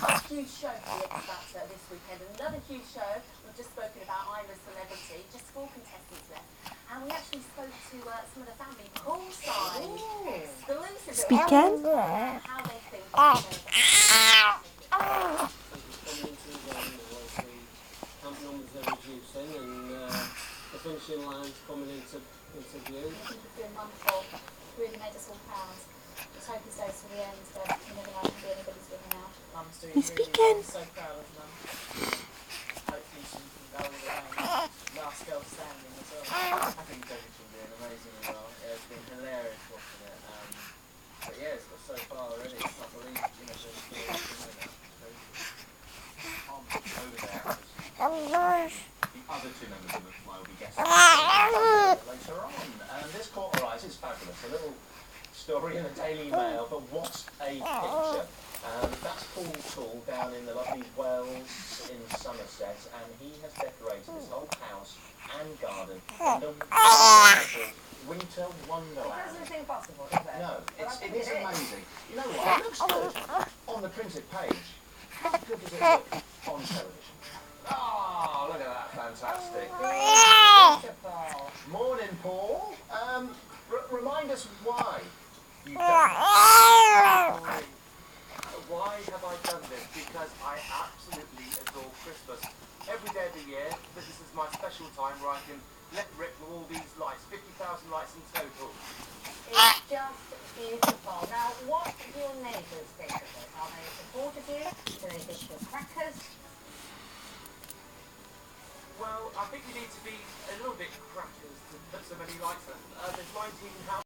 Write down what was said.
Huge show for the X Factor this weekend. Another huge show. We've just spoken about I'm a Celebrity. Just 4 contestants left. And we actually spoke to some of the family poolside. Exclusive. Speaking. How they think. Reducing and the finishing line's coming into view. I think it's been wonderful. Really made us all proud. Let's hope it stays to the end, but you never know, it can be anybody's winner now. Mum's doing He's really speaking. well. I'm so proud of Mum. Hopefully she can go all the way. Last girl standing as well. I think Debbie's been doing amazingly well. Yeah, it's been hilarious watching it. But yeah, it's got so far already. I can't believe there's still a winner. Over there, the other two members of the will be guests later on. This Cauterize is fabulous. A little story in the Daily Mail, but what a picture. That's Paul Toole down in the lovely Wells in Somerset, and he has decorated his whole house and garden in a wonderful winter wonderland. It doesn't seem possible, does it? No, it is amazing. You know what? It looks good on the printed page. How good does it look on television? Ah, look at that, fantastic. Beautiful. Morning, Paul. Remind us why you've done this. Why have I done this? Because I absolutely adore Christmas. Every day of the year, this is my special time where I can let rip with all these lights, 50,000 lights in total. It's just beautiful. Now, what do your neighbours think of it? Are they supportive of you? Do they think you're crackers? Well, I think you need to be a little bit crackers to put so many lights on. There's 19 houses.